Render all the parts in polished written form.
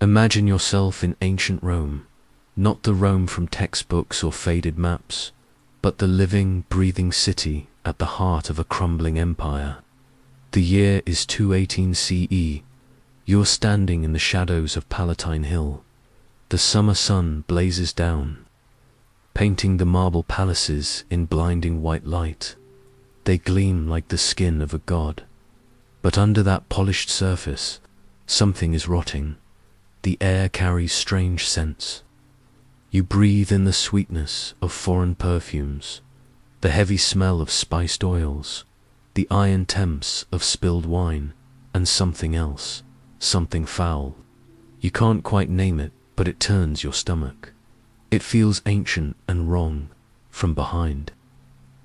Imagine yourself in ancient Rome, not the Rome from textbooks or faded maps, but the living, breathing city at the heart of a crumbling empire. The year is 218 CE. You're standing in the shadows of Palatine Hill. The summer sun blazes down, painting the marble palaces in blinding white light. They gleam like the skin of a god. But under that polished surface, something is rotting. The air carries strange scents. You breathe in the sweetness of foreign perfumes, the heavy smell of spiced oils, the iron temps of spilled wine, and something else, something foul. You can't quite name it, but it turns your stomach. It feels ancient and wrong from behind.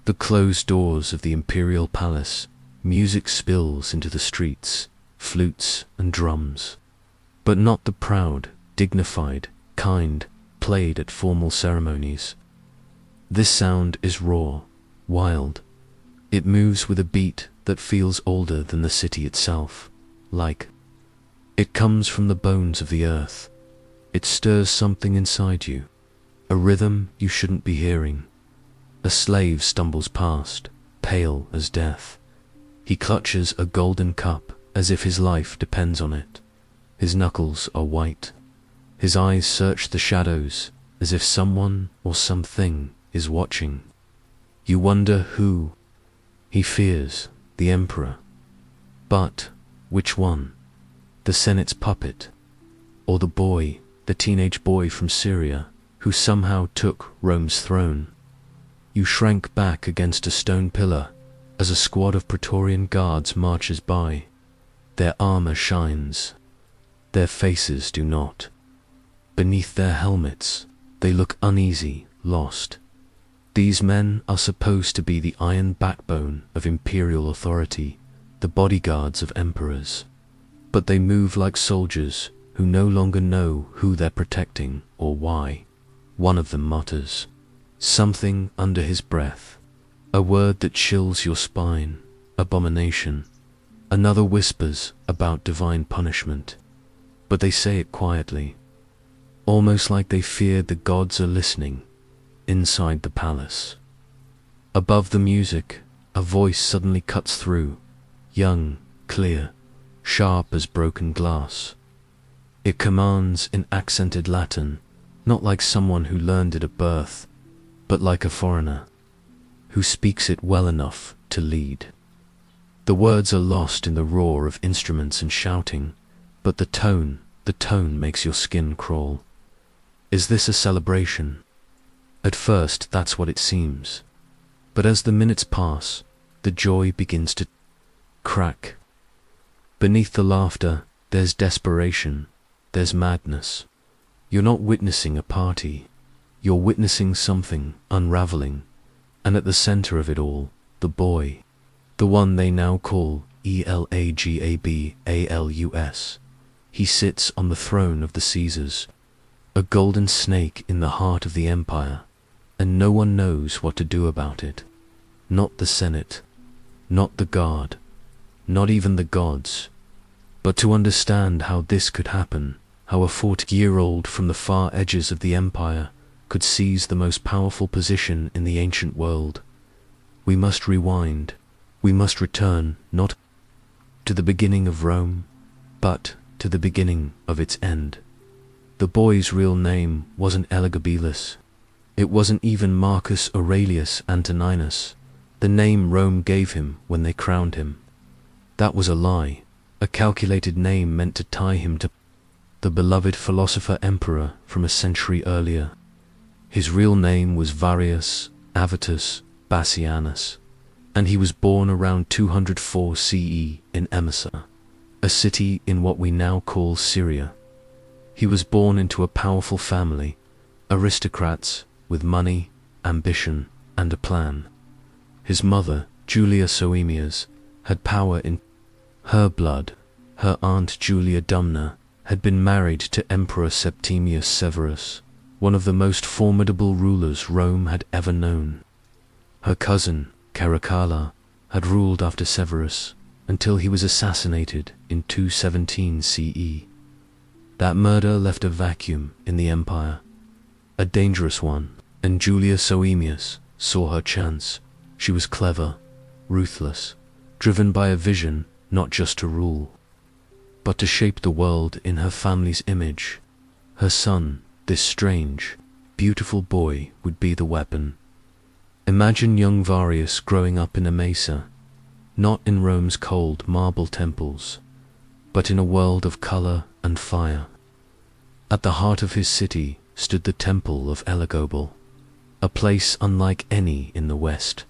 The closed doors of the imperial palace, music spills into the streets, flutes and drums. But not the proud, dignified, kind, played at formal ceremonies. This sound is raw, wild. It moves with a beat that feels older than the city itself, like it comes from the bones of the earth. It stirs something inside you, a rhythm you shouldn't be hearing. A slave stumbles past, pale as death. He clutches a golden cup as if his life depends on it. His knuckles are white. His eyes search the shadows as if someone or something is watching. You wonder who. He fears the emperor. But which one? The Senate's puppet? Or the boy, the teenage boy from Syria, who somehow took Rome's throne? You shrank back against a stone pillar as a squad of Praetorian guards marches by. Their armor shines. Their faces do not. Beneath their helmets, they look uneasy, lost. These men are supposed to be the iron backbone of imperial authority, the bodyguards of emperors. But they move like soldiers who no longer know who they're protecting or why. One of them mutters something under his breath, a word that chills your spine, abomination. Another whispers about divine punishment, but they say it quietly, almost like they fear the gods are listening inside the palace. Above the music, a voice suddenly cuts through, young, clear, sharp as broken glass. It commands in accented Latin, not like someone who learned it at birth, but like a foreigner who speaks it well enough to lead. The words are lost in the roar of instruments and shouting, but the tone makes your skin crawl. Is this a celebration? At first, that's what it seems. But as the minutes pass, the joy begins to crack. Beneath the laughter, there's desperation, there's madness. You're not witnessing a party. You're witnessing something unraveling. And at the center of it all, the boy, the one they now call Elagabalus. He sits on the throne of the Caesars, a golden snake in the heart of the empire, and no one knows what to do about it. Not the Senate, not the guard, not even the gods. But to understand how this could happen, how a 40-year-old from the far edges of the empire could seize the most powerful position in the ancient world, we must rewind. We must return not to the beginning of Rome, but to the beginning of its end. The boy's real name wasn't Elagabalus. It wasn't even Marcus Aurelius Antoninus, the name Rome gave him when they crowned him. That was a lie, a calculated name meant to tie him to the beloved philosopher emperor from a century earlier. His real name was Varius Avitus Bassianus, and he was born around 204 CE in Emesa, a city in what we now call Syria. He was born into a powerful family, aristocrats with money, ambition, and a plan. His mother, Julia Soaemias, had power in her blood. Her aunt Julia Dumna had been married to Emperor Septimius Severus, one of the most formidable rulers Rome had ever known. Her cousin, Caracalla, had ruled after Severus until he was assassinated in 217 CE. That murder left a vacuum in the empire, a dangerous one, and Julia Soemius saw her chance. She was clever, ruthless, driven by a vision not just to rule, but to shape the world in her family's image. Her son, this strange, beautiful boy, would be the weapon. Imagine young Varius growing up in a mesa, not in Rome's cold marble temples, but in a world of color and fire. At the heart of his city stood the Temple of Elagobal, a place unlike any in the West.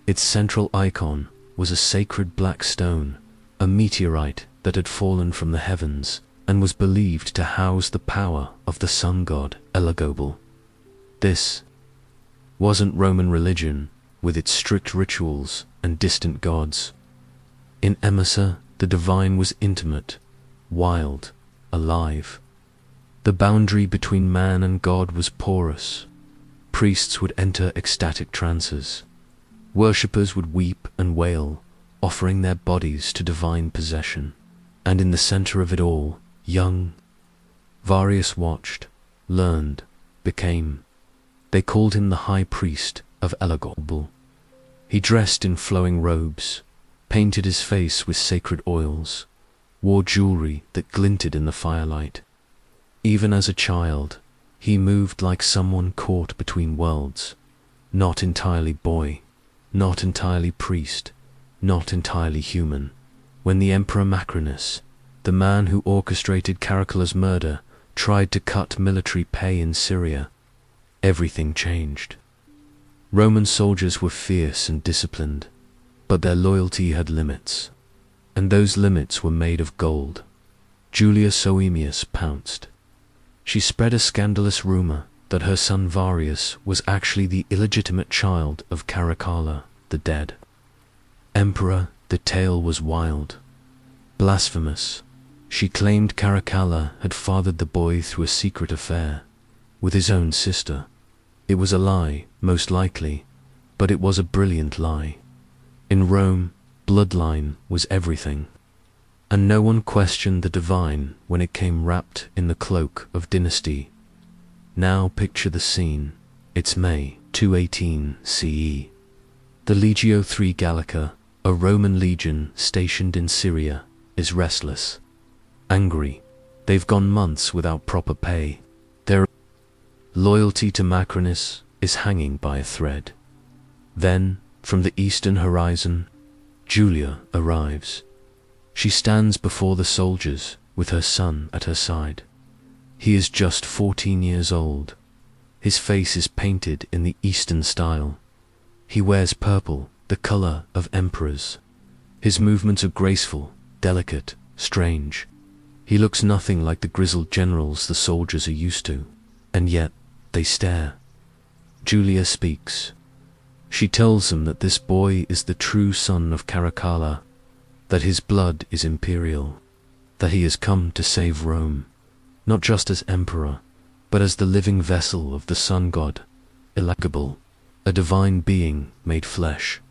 Its central icon was a sacred black stone, a meteorite that had fallen from the heavens and was believed to house the power of the sun god Elagobal. This wasn't Roman religion, with its strict rituals and distant gods. In Emesa, the divine was intimate, wild, alive. The boundary between man and God was porous. Priests would enter ecstatic trances. Worshippers would weep and wail, offering their bodies to divine possession. And in the center of it all, young Varius watched, learned, became. They called him the high priest of Elagobal. He dressed in flowing robes, painted his face with sacred oils, wore jewelry that glinted in the firelight. Even as a child, he moved like someone caught between worlds, not entirely boy, not entirely priest, not entirely human. When the Emperor Macrinus, the man who orchestrated Caracalla's murder, tried to cut military pay in Syria, everything changed. Roman soldiers were fierce and disciplined, but their loyalty had limits, and those limits were made of gold. Julia Soemius pounced. She spread a scandalous rumor that her son Varius was actually the illegitimate child of Caracalla, the dead emperor. The tale was wild, blasphemous. She claimed Caracalla had fathered the boy through a secret affair with his own sister. It was a lie, most likely, but it was a brilliant lie. In Rome, bloodline was everything, and no one questioned the divine when it came wrapped in the cloak of dynasty. Now picture the scene. It's May 218 CE. The Legio III Gallica, a Roman legion stationed in Syria, is restless, angry. They've gone months without proper pay. Their loyalty to Macrinus is hanging by a thread. Then, from the eastern horizon, Julia arrives. She stands before the soldiers with her son at her side. He is just 14 years old. His face is painted in the Eastern style. He wears purple, the color of emperors. His movements are graceful, delicate, strange. He looks nothing like the grizzled generals the soldiers are used to, and yet they stare. Julia speaks. She tells them that this boy is the true son of Caracalla, that his blood is imperial, that he has come to save Rome, not just as emperor, but as the living vessel of the sun god, Elagobal, a divine being made flesh.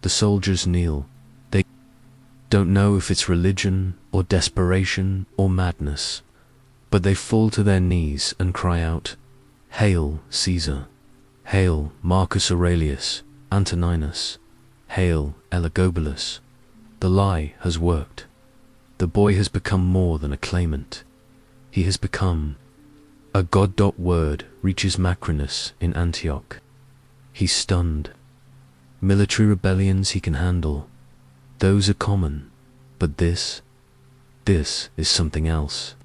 The soldiers kneel. They don't know if it's religion or desperation or madness, but they fall to their knees and cry out, "Hail, Caesar! Hail, Marcus Aurelius, Antoninus! Hail, Elagabalus!" The lie has worked. The boy has become more than a claimant. He has become a god. Word reaches Macrinus in Antioch. He's stunned. Military rebellions he can handle. Those are common. But this is something else.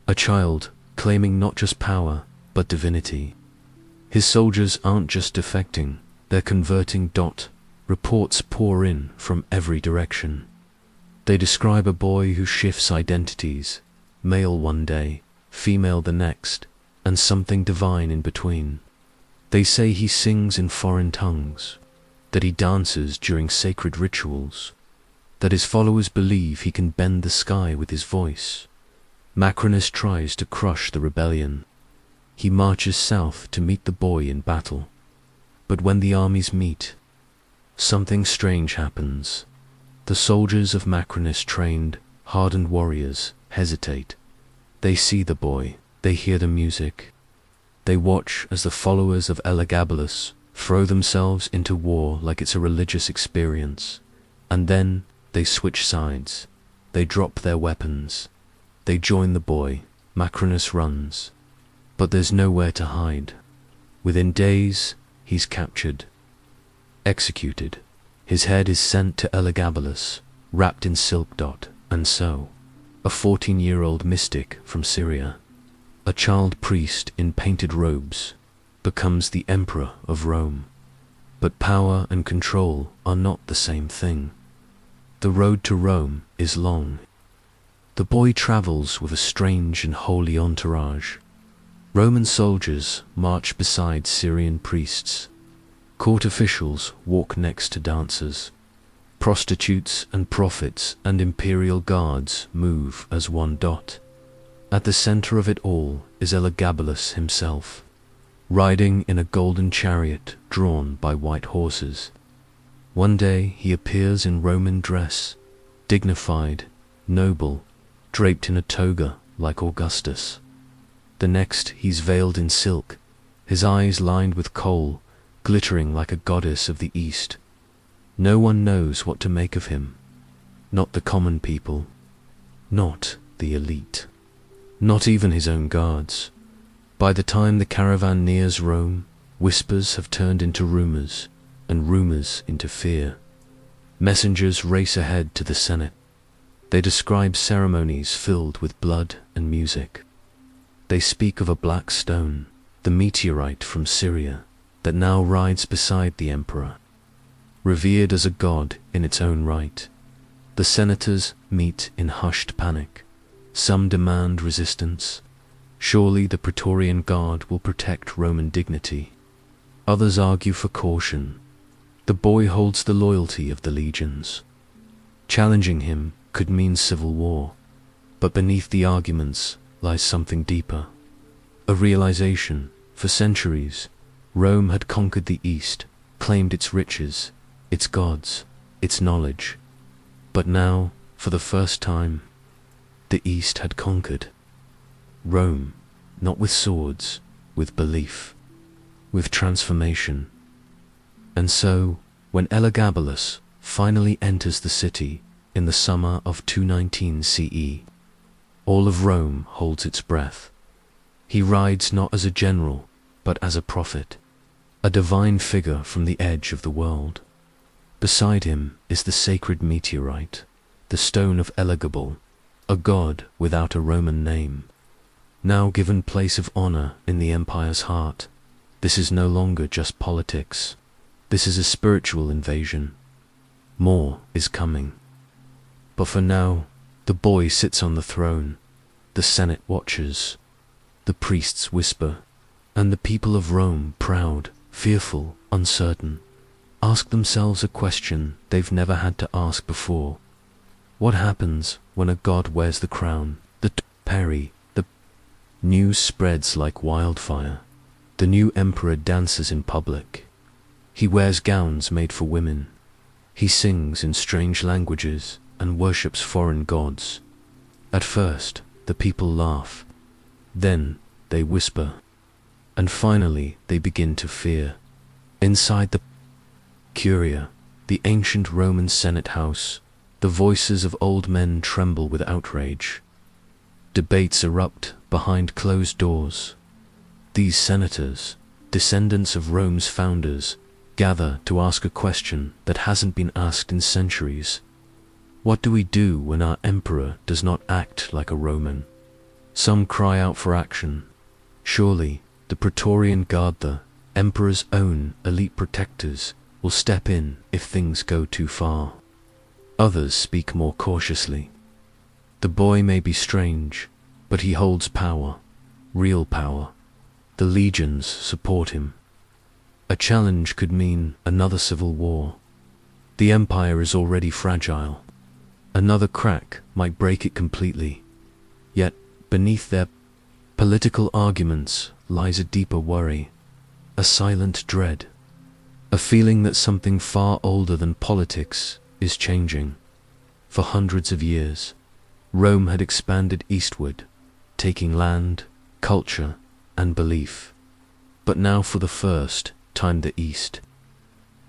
A child claiming not just power, but divinity. His soldiers aren't just defecting, they're converting. Reports pour in from every direction. They describe a boy who shifts identities, male one day, female the next, and something divine in between. They say he sings in foreign tongues, that he dances during sacred rituals, that his followers believe he can bend the sky with his voice. Macrinus tries to crush the rebellion. He marches south to meet the boy in battle. But when the armies meet, something strange happens. The soldiers of Macrinus, trained, hardened warriors, hesitate. They see the boy, they hear the music. They watch as the followers of Elagabalus throw themselves into war like it's a religious experience. And then they switch sides. They drop their weapons. They join the boy. Macrinus runs. But there's nowhere to hide. Within days, he's captured. Executed. His head is sent to Elagabalus, wrapped in silk. And so, a 14-year-old mystic from Syria, a child priest in painted robes, becomes the emperor of Rome. But power and control are not the same thing. The road to Rome is long. The boy travels with a strange and holy entourage. Roman soldiers march beside Syrian priests. Court officials walk next to dancers. Prostitutes and prophets and imperial guards move as one. At the center of it all is Elagabalus himself, riding in a golden chariot drawn by white horses. One day he appears in Roman dress, dignified, noble, draped in a toga like Augustus. The next he's veiled in silk, his eyes lined with kohl, glittering like a goddess of the East. No one knows what to make of him. Not the common people. Not the elite. Not even his own guards. By the time the caravan nears Rome, whispers have turned into rumors, and rumors into fear. Messengers race ahead to the Senate. They describe ceremonies filled with blood and music. They speak of a black stone, the meteorite from Syria, that now rides beside the emperor. Revered as a god in its own right. The senators meet in hushed panic. Some demand resistance. Surely the Praetorian Guard will protect Roman dignity. Others argue for caution. The boy holds the loyalty of the legions. Challenging him could mean civil war, but beneath the arguments lies something deeper. A realization, for centuries, Rome had conquered the East, claimed its riches, its gods, its knowledge. But now, for the first time, the East had conquered. Rome, not with swords, with belief, with transformation. And so, when Elagabalus finally enters the city in the summer of 219 CE, all of Rome holds its breath. He rides not as a general, but as a prophet, a divine figure from the edge of the world. Beside him is the sacred meteorite, the stone of Elagabal, a god without a Roman name, now given place of honor in the empire's heart. This is no longer just politics. This is a spiritual invasion. More is coming. But for now, the boy sits on the throne. The Senate watches. The priests whisper. And the people of Rome, proud, fearful, uncertain, ask themselves a question they've never had to ask before. What happens when a god wears the crown, the peri, the news spreads like wildfire. The new emperor dances in public. He wears gowns made for women. He sings in strange languages and worships foreign gods. At first, the people laugh. Then they whisper. And finally, they begin to fear. Inside the Curia, the ancient Roman Senate house, the voices of old men tremble with outrage. Debates erupt behind closed doors. These senators, descendants of Rome's founders, gather to ask a question that hasn't been asked in centuries. What do we do when our emperor does not act like a Roman? Some cry out for action. Surely, the Praetorian Guard, the emperor's own elite protectors, will step in if things go too far. Others speak more cautiously. The boy may be strange, but he holds power, real power. The legions support him. A challenge could mean another civil war. The empire is already fragile. Another crack might break it completely. Yet, beneath their political arguments lies a deeper worry, a silent dread, a feeling that something far older than politics is changing. For hundreds of years, Rome had expanded eastward, taking land, culture, and belief. But now for the first time the East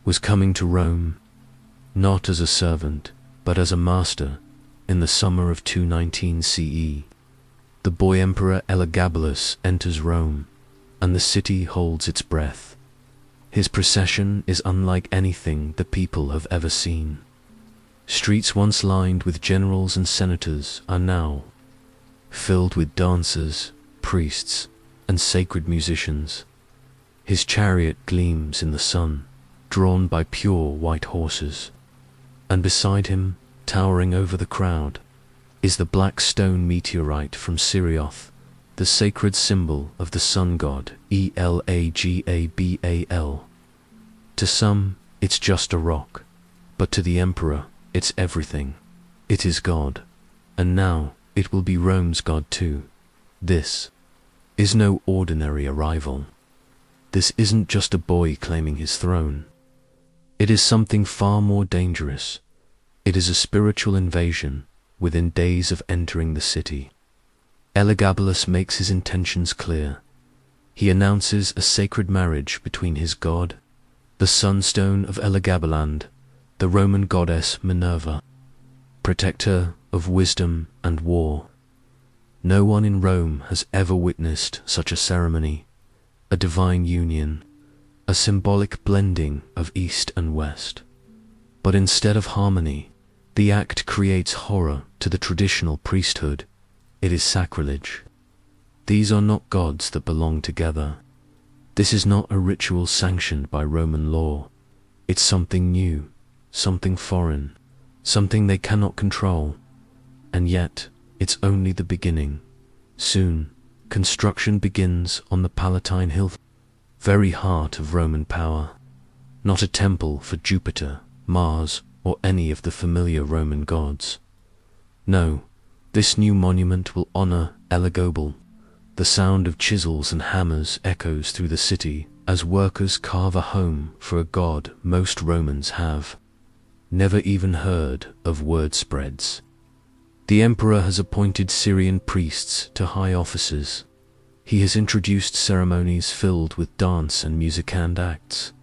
was coming to Rome, not as a servant, but as a master. In the summer of 219 CE, the boy emperor Elagabalus enters Rome, and the city holds its breath. His procession is unlike anything the people have ever seen. Streets once lined with generals and senators are now filled with dancers, priests, and sacred musicians. His chariot gleams in the sun, drawn by pure white horses, and beside him, towering over the crowd, is the black stone meteorite from Sirioth, the sacred symbol of the sun god Elagabal. To some, it's just a rock, but to the emperor, it's everything. It is God, and now it will be Rome's God too. This is no ordinary arrival. This isn't just a boy claiming his throne. It is something far more dangerous. It is a spiritual invasion within days of entering the city. Elagabalus makes his intentions clear. He announces a sacred marriage between his god, the sunstone of Elagabaland, the Roman goddess Minerva, protector of wisdom and war. No one in Rome has ever witnessed such a ceremony, a divine union, a symbolic blending of East and West. But instead of harmony, the act creates horror to the traditional priesthood. It is sacrilege. These are not gods that belong together. This is not a ritual sanctioned by Roman law. It's something new, something foreign, something they cannot control. And yet, it's only the beginning. Soon, construction begins on the Palatine Hill, very heart of Roman power. Not a temple for Jupiter, Mars, or any of the familiar Roman gods. No, this new monument will honor Elagabal. The sound of chisels and hammers echoes through the city as workers carve a home for a god most Romans have never even heard of. Word spreads. The emperor has appointed Syrian priests to high offices. He has introduced ceremonies filled with dance and musicand acts.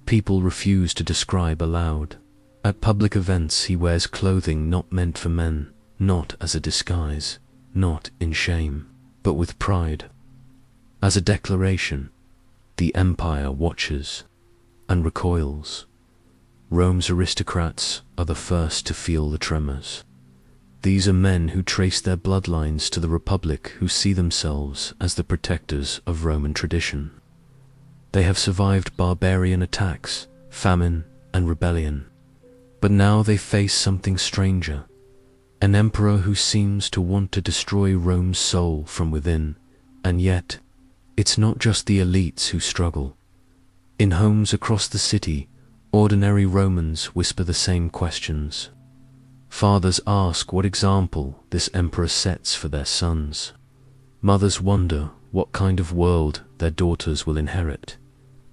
People refuse to describe aloud. At public events he wears clothing not meant for men, not as a disguise, not in shame, but with pride. As a declaration, the empire watches and recoils. Rome's aristocrats are the first to feel the tremors. These are men who trace their bloodlines to the Republic, who see themselves as the protectors of Roman tradition. They have survived barbarian attacks, famine, and rebellion. But now they face something stranger, an emperor who seems to want to destroy Rome's soul from within. And yet, it's not just the elites who struggle. In homes across the city, ordinary Romans whisper the same questions. Fathers ask what example this emperor sets for their sons. Mothers wonder what kind of world their daughters will inherit.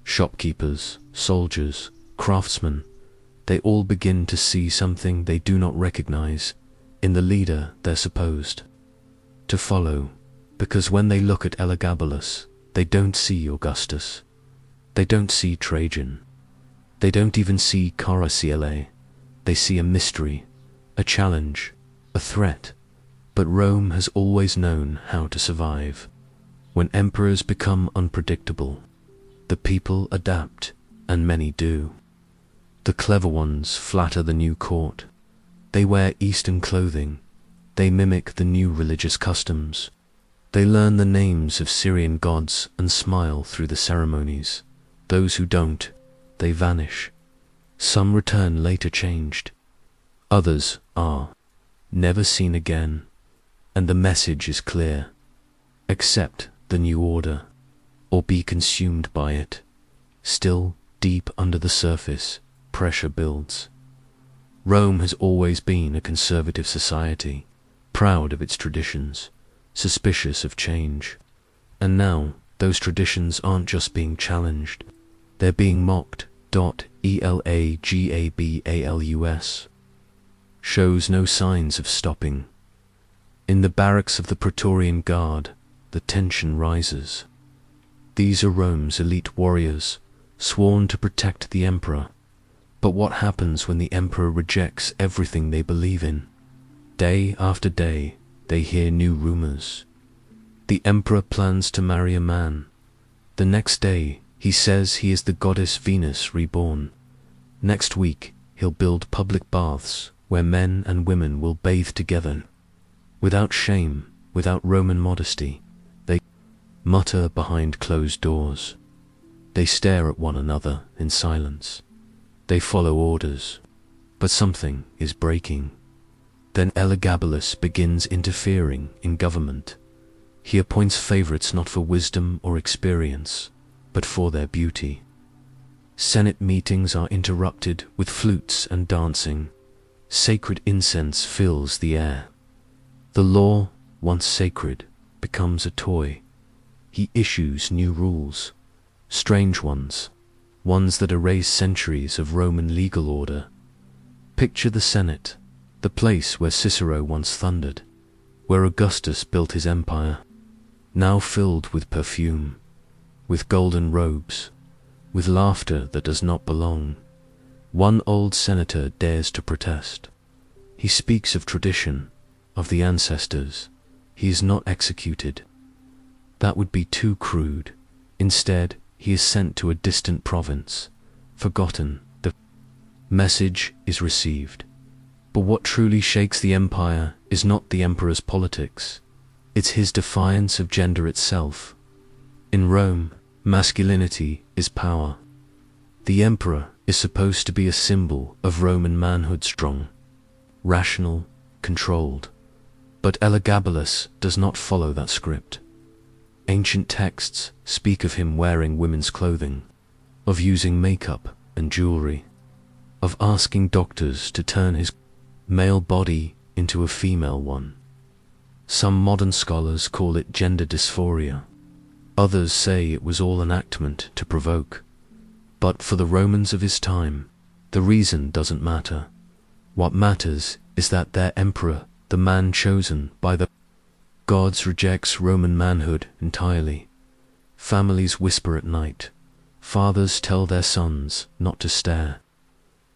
Shopkeepers, soldiers, craftsmen, they all begin to see something they do not recognize in the leader they're supposed to follow, because when they look at Elagabalus, they don't see Augustus. They don't see Trajan. They don't even see Caracalla. They see a mystery, a challenge, a threat. But Rome has always known how to survive. When emperors become unpredictable, the people adapt, and many do. The clever ones flatter the new court. They wear Eastern clothing. They mimic the new religious customs. They learn the names of Syrian gods and smile through the ceremonies. Those who don't, they vanish. Some return later changed. Others are never seen again. And the message is clear. Accept the new order, or be consumed by it. Still, deep under the surface, pressure builds. Rome has always been a conservative society, proud of its traditions, suspicious of change. And now, those traditions aren't just being challenged, they're being mocked. Elagabalus shows no signs of stopping. In the barracks of the Praetorian Guard, the tension rises. These are Rome's elite warriors, sworn to protect the emperor. But what happens when the emperor rejects everything they believe in? Day after day, they hear new rumors. The emperor plans to marry a man. The next day, he says he is the goddess Venus reborn. Next week, he'll build public baths where men and women will bathe together. Without shame, without Roman modesty, they mutter behind closed doors. They stare at one another in silence. They follow orders. But something is breaking. Then Elagabalus begins interfering in government. He appoints favorites not for wisdom or experience, but for their beauty. Senate meetings are interrupted with flutes and dancing. Sacred incense fills the air. The law, once sacred, becomes a toy. He issues new rules, strange ones that erase centuries of Roman legal order. Picture the Senate, the place where Cicero once thundered, where Augustus built his empire, now filled with perfume, with golden robes, with laughter that does not belong. One old senator dares to protest. He speaks of tradition, of the ancestors. He is not executed. That would be too crude. Instead, he is sent to a distant province, forgotten. The message is received. But what truly shakes the empire is not the emperor's politics. It's his defiance of gender itself. In Rome, masculinity is power. The emperor is supposed to be a symbol of Roman manhood, strong, rational, controlled. But Elagabalus does not follow that script. Ancient texts speak of him wearing women's clothing, of using makeup and jewelry, of asking doctors to turn his male body into a female one. Some modern scholars call it gender dysphoria. Others say it was all enactment to provoke. But for the Romans of his time, the reason doesn't matter. What matters is that their emperor, the man chosen by the gods, rejects Roman manhood entirely. Families whisper at night. Fathers tell their sons not to stare.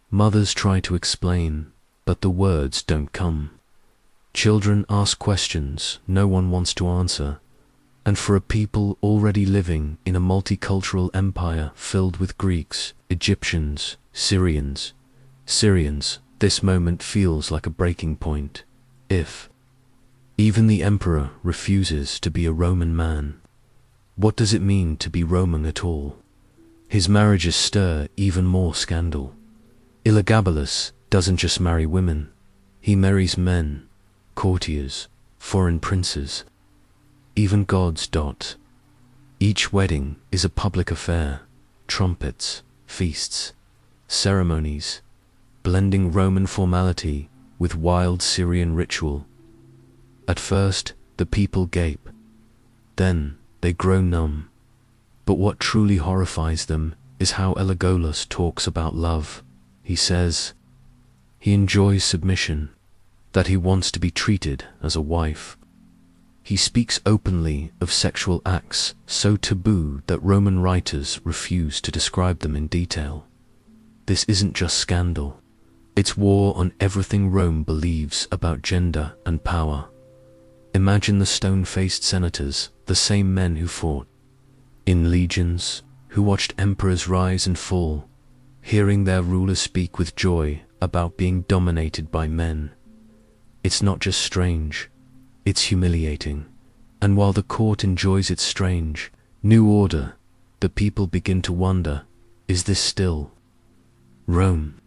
Mothers try to explain, but the words don't come. Children ask questions no one wants to answer. And for a people already living in a multicultural empire filled with Greeks, Egyptians, Syrians, this moment feels like a breaking point. If even the emperor refuses to be a Roman man, what does it mean to be Roman at all? His marriages stir even more scandal. Elagabalus doesn't just marry women, he marries men, courtiers, foreign princes, even gods. Each wedding is a public affair, trumpets, feasts, ceremonies, blending Roman formality with wild Syrian ritual. At first, the people gape. Then, they grow numb. But what truly horrifies them is how Elagabalus talks about love. He says he enjoys submission, that he wants to be treated as a wife. He speaks openly of sexual acts so taboo that Roman writers refuse to describe them in detail. This isn't just scandal. It's war on everything Rome believes about gender and power. Imagine the stone-faced senators, the same men who fought in legions, who watched emperors rise and fall, hearing their rulers speak with joy about being dominated by men. It's not just strange, it's humiliating. And while the court enjoys its strange, new order, the people begin to wonder, is this still Rome?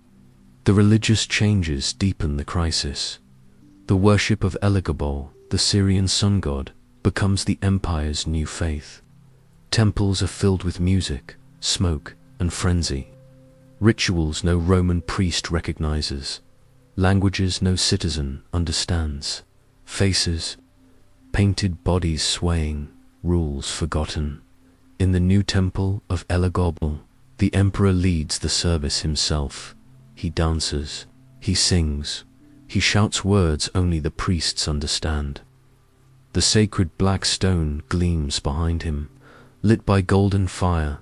The religious changes deepen the crisis. The worship of Elagabal, the Syrian sun god, becomes the empire's new faith. Temples are filled with music, smoke, and frenzy. Rituals no Roman priest recognizes. Languages no citizen understands. Faces, painted bodies swaying, rules forgotten. In the new temple of Elagabal, the emperor leads the service himself. He dances, he sings, he shouts words only the priests understand. The sacred black stone gleams behind him, lit by golden fire.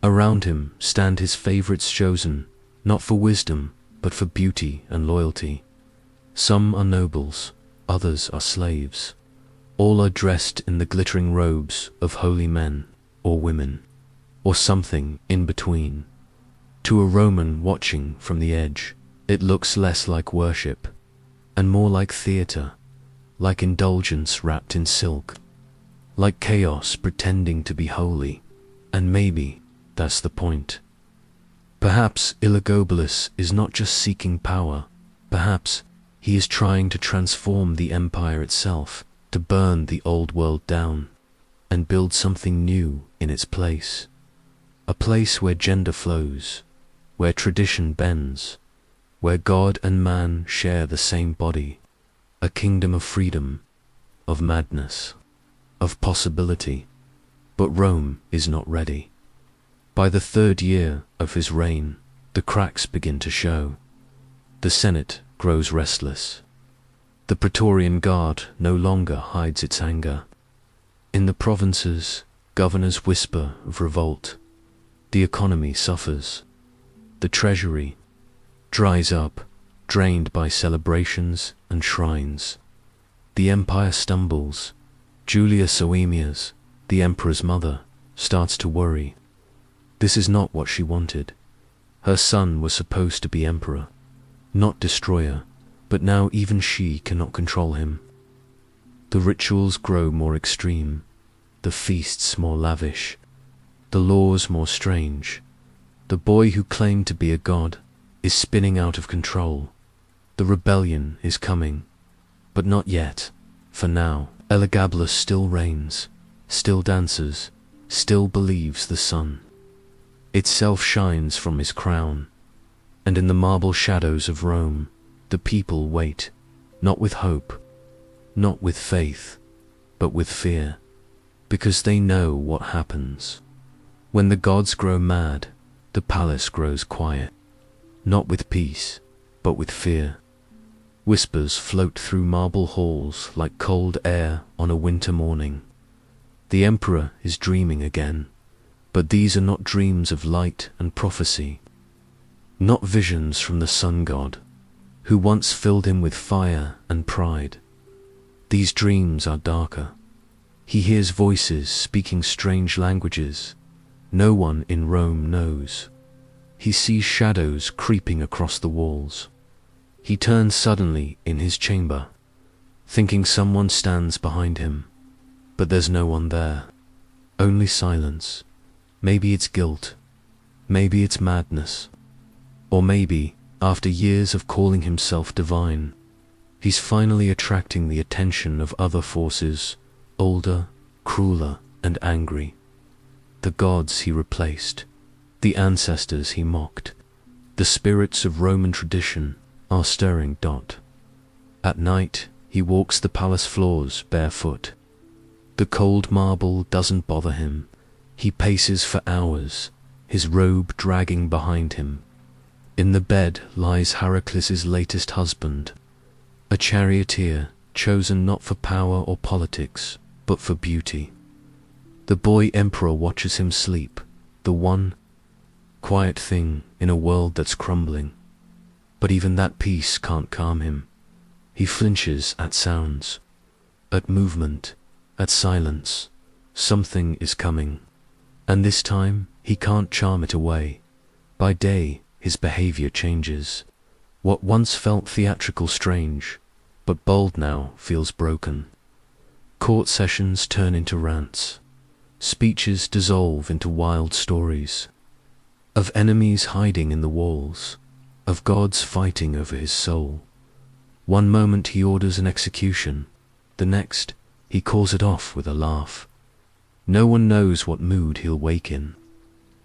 Around him stand his favorites chosen, not for wisdom, but for beauty and loyalty. Some are nobles, others are slaves. All are dressed in the glittering robes of holy men or women, or something in between. To a Roman watching from the edge, it looks less like worship, and more like theater, like indulgence wrapped in silk, like chaos pretending to be holy, and maybe that's the point. Perhaps Elagabalus is not just seeking power, perhaps he is trying to transform the empire itself, to burn the old world down, and build something new in its place. A place where gender flows, where tradition bends, where God and man share the same body. A kingdom of freedom, of madness, of possibility. But Rome is not ready. By the 3rd year of his reign, the cracks begin to show. The Senate grows restless. The Praetorian Guard no longer hides its anger. In the provinces, governors whisper of revolt. The economy suffers. The treasury dries up, drained by celebrations and shrines. The empire stumbles. Julia Soaemias, the emperor's mother, starts to worry. This is not what she wanted. Her son was supposed to be emperor, not destroyer, but now even she cannot control him. The rituals grow more extreme, the feasts more lavish, the laws more strange. The boy who claimed to be a god is spinning out of control. The rebellion is coming, but not yet. For now, Elagabalus still reigns, still dances, still believes the sun itself shines from his crown. And in the marble shadows of Rome, the people wait, not with hope, not with faith, but with fear, because they know what happens. When the gods grow mad, the palace grows quiet, not with peace, but with fear. Whispers float through marble halls like cold air on a winter morning. The emperor is dreaming again, but these are not dreams of light and prophecy, not visions from the sun god, who once filled him with fire and pride. These dreams are darker. He hears voices speaking strange languages no one in Rome knows. He sees shadows creeping across the walls. He turns suddenly in his chamber, thinking someone stands behind him, but there's no one there. Only silence. Maybe it's guilt, maybe it's madness, or maybe, after years of calling himself divine, he's finally attracting the attention of other forces, older, crueler, and angry. The gods he replaced, the ancestors he mocked, the spirits of Roman tradition are stirring. At night, he walks the palace floors barefoot. The cold marble doesn't bother him. He paces for hours, his robe dragging behind him. In the bed lies Heracles' latest husband, a charioteer chosen not for power or politics, but for beauty. The boy emperor watches him sleep, the one quiet thing in a world that's crumbling. But even that peace can't calm him. He flinches at sounds, at movement, at silence. Something is coming, and this time he can't charm it away. By day, his behavior changes. What once felt theatrical strange, but bold now feels broken. Court sessions turn into rants. Speeches dissolve into wild stories of enemies hiding in the walls, of gods fighting over his soul. One moment he orders an execution, the next he calls it off with a laugh. No one knows what mood he'll wake in.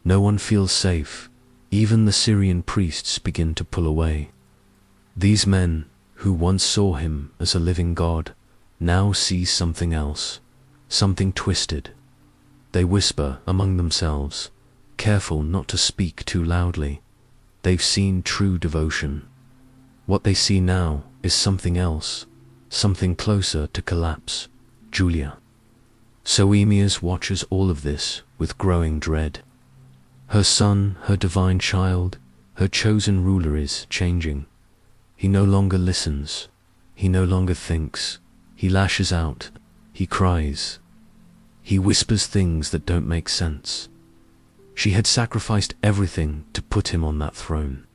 No one feels safe. Even the Syrian priests begin to pull away. These men, who once saw him as a living god, now see something else, something twisted. They whisper among themselves, careful not to speak too loudly. They've seen true devotion. What they see now is something else, something closer to collapse, Julia. Soemias watches all of this with growing dread. Her son, her divine child, her chosen ruler is changing. He no longer listens. He no longer thinks. He lashes out. He cries. He whispers things that don't make sense. She had sacrificed everything to put him on that throne.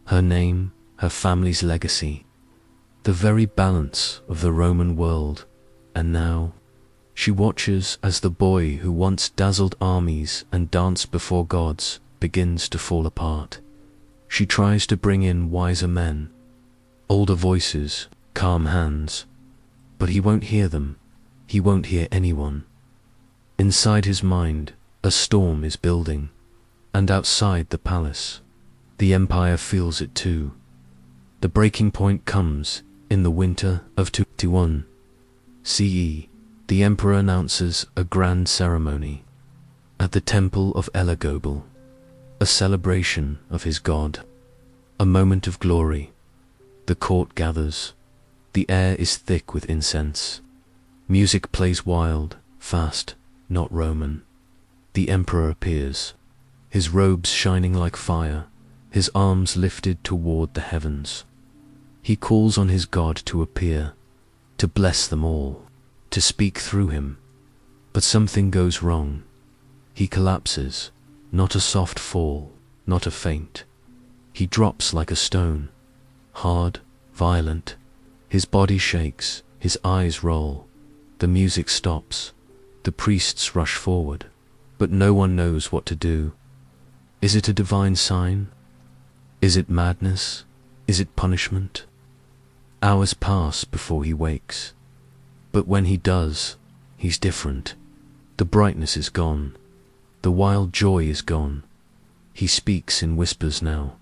Her name, her family's legacy, the very balance of the Roman world. And now, she watches as the boy who once dazzled armies and danced before gods begins to fall apart. She tries to bring in wiser men, older voices, calm hands, but he won't hear them. He won't hear anyone. Inside his mind, a storm is building, and outside the palace, the empire feels it too. The breaking point comes in the winter of 221 CE. The emperor announces a grand ceremony at the temple of Elagobal, a celebration of his god, a moment of glory. The court gathers. The air is thick with incense. Music plays wild, fast, not Roman. The emperor appears, his robes shining like fire, his arms lifted toward the heavens. He calls on his god to appear, to bless them all, to speak through him. But something goes wrong. He collapses, not a soft fall, not a faint. He drops like a stone, hard, violent. His body shakes, his eyes roll. The music stops. The priests rush forward, but no one knows what to do. Is it a divine sign? Is it madness? Is it punishment? Hours pass before he wakes. But when he does, he's different. The brightness is gone. The wild joy is gone. He speaks in whispers now.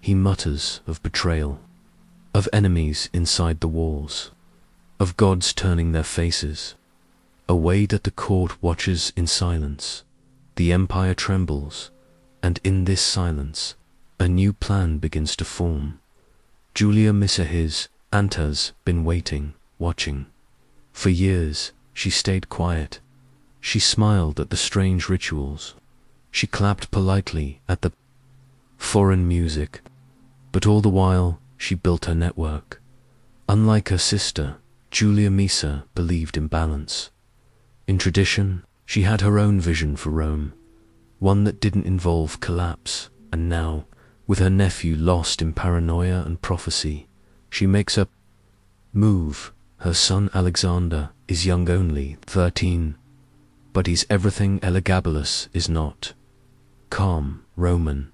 He mutters of betrayal, of enemies inside the walls, of gods turning their faces. Away at the court watches in silence. The empire trembles, and in this silence, a new plan begins to form. Julia Misahis Anta's been waiting, watching. For years, she stayed quiet. She smiled at the strange rituals. She clapped politely at the foreign music. But all the while, she built her network. Unlike her sister, Julia Misa believed in balance. In tradition, she had her own vision for Rome, one that didn't involve collapse. And now, with her nephew lost in paranoia and prophecy, she makes a move. Her son Alexander is young, only 13, but he's everything Elagabalus is not. Calm, Roman,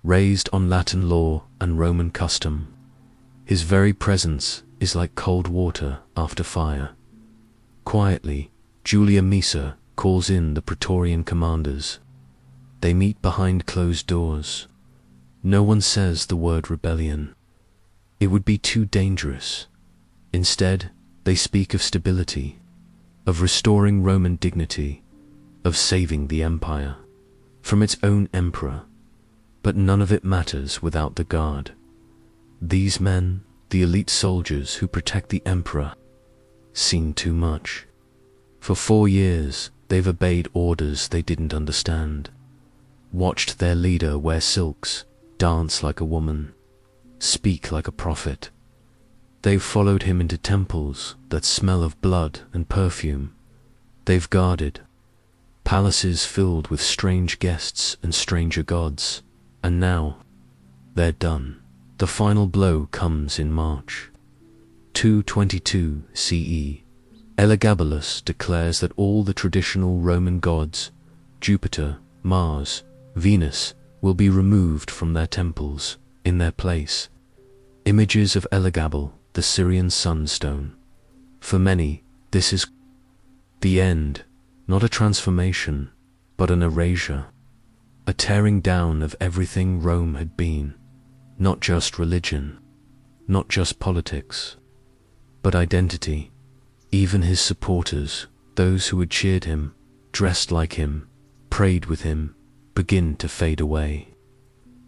raised on Latin law and Roman custom. His very presence is like cold water after fire. Quietly, Julia Misa calls in the Praetorian commanders. They meet behind closed doors. No one says the word rebellion. It would be too dangerous. Instead, they speak of stability, of restoring Roman dignity, of saving the empire from its own emperor. But none of it matters without the guard. These men, the elite soldiers who protect the emperor, seen too much. For 4 years, they've obeyed orders they didn't understand, watched their leader wear silks, dance like a woman, speak like a prophet. They've followed him into temples that smell of blood and perfume. They've guarded palaces filled with strange guests and stranger gods. And now, they're done. The final blow comes in March 222 CE. Elagabalus declares that all the traditional Roman gods, Jupiter, Mars, Venus, will be removed from their temples. In their place, images of Elagabal, the Syrian sunstone. For many, this is the end, not a transformation, but an erasure, a tearing down of everything Rome had been, not just religion, not just politics, but identity. Even his supporters, those who had cheered him, dressed like him, prayed with him, begin to fade away.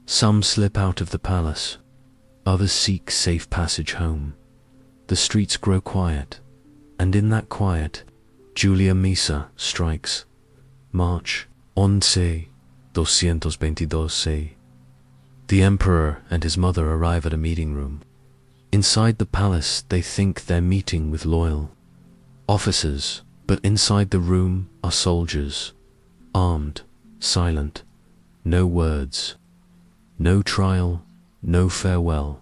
Some slip out of the palace, others seek safe passage home. The streets grow quiet, and in that quiet, Julia Misa strikes. March 11, 222. The emperor and his mother arrive at a meeting room. Inside the palace, they think they're meeting with loyal officers, but inside the room are soldiers, armed, silent, no words, no trial, no farewell.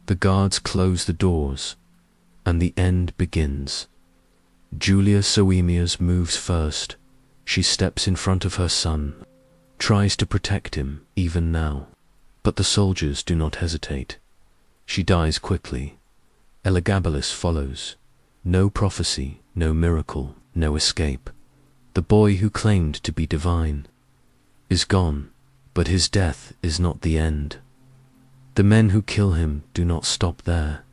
The guards close the doors, and the end begins. Julia Soemias moves first. She steps in front of her son, tries to protect him even now. But the soldiers do not hesitate. She dies quickly. Elagabalus follows. No prophecy, no miracle, no escape. The boy who claimed to be divine is gone, but his death is not the end. The men who kill him do not stop there.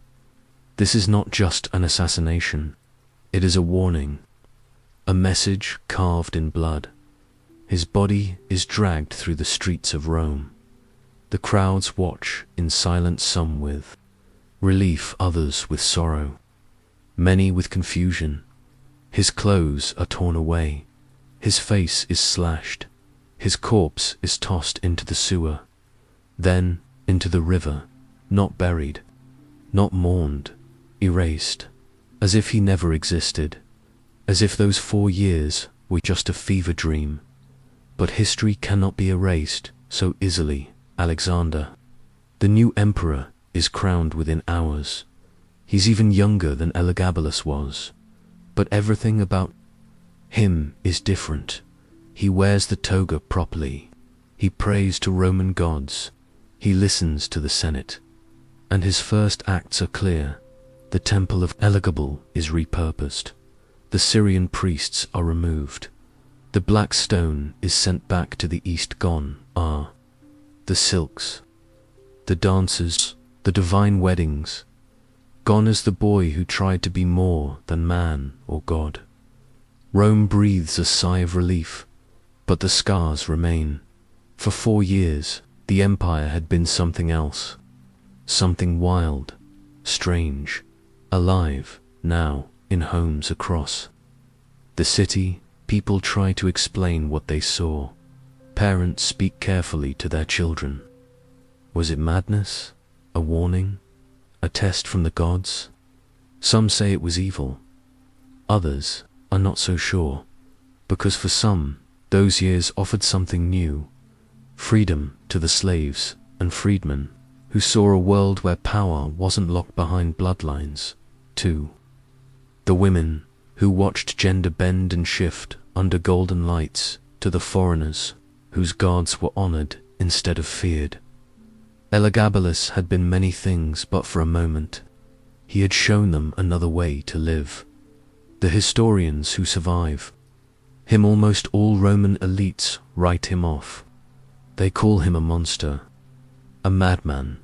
This is not just an assassination. It is a warning, a message carved in blood. His body is dragged through the streets of Rome. The crowds watch in silence, some with relief, others with sorrow, many with confusion. His clothes are torn away, his face is slashed, his corpse is tossed into the sewer, then into the river, not buried, not mourned, erased, as if he never existed, as if those 4 years were just a fever dream. But history cannot be erased so easily. Alexander, the new emperor, is crowned within hours. He's even younger than Elagabalus was. But everything about him is different. He wears the toga properly. He prays to Roman gods. He listens to the Senate. And his first acts are clear. The temple of Elagabal is repurposed. The Syrian priests are removed. The black stone is sent back to the east. Gone are the silks, the dances, the divine weddings. Gone is the boy who tried to be more than man or God. Rome breathes a sigh of relief, but the scars remain. For 4 years, the empire had been something else, something wild, strange, alive. Now, in homes across the city, people try to explain what they saw. Parents speak carefully to their children. Was it madness? A warning? A test from the gods? Some say it was evil. Others are not so sure, because for some, those years offered something new. Freedom to the slaves and freedmen who saw a world where power wasn't locked behind bloodlines. 2. The women who watched gender bend and shift under golden lights, to the foreigners whose gods were honored instead of feared. Elagabalus had been many things, but for a moment, he had shown them another way to live. The historians who survive him, almost all Roman elites, write him off. They call him a monster, a madman,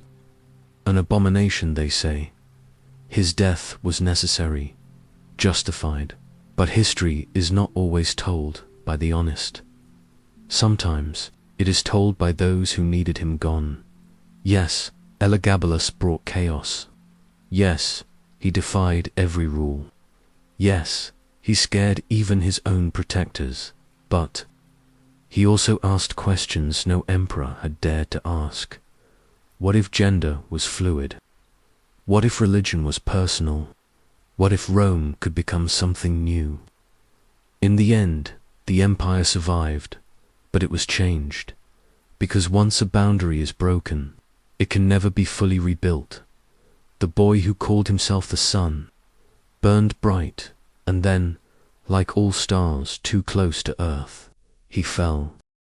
an abomination, they say. His death was necessary, justified, but history is not always told by the honest. Sometimes it is told by those who needed him gone. Yes, Elagabalus brought chaos. Yes, he defied every rule. Yes, he scared even his own protectors. But he also asked questions no emperor had dared to ask. What if gender was fluid? What if religion was personal? What if Rome could become something new? In the end, the empire survived, but it was changed, because once a boundary is broken, it can never be fully rebuilt. The boy who called himself the sun burned bright, and then, like all stars too close to earth, he fell.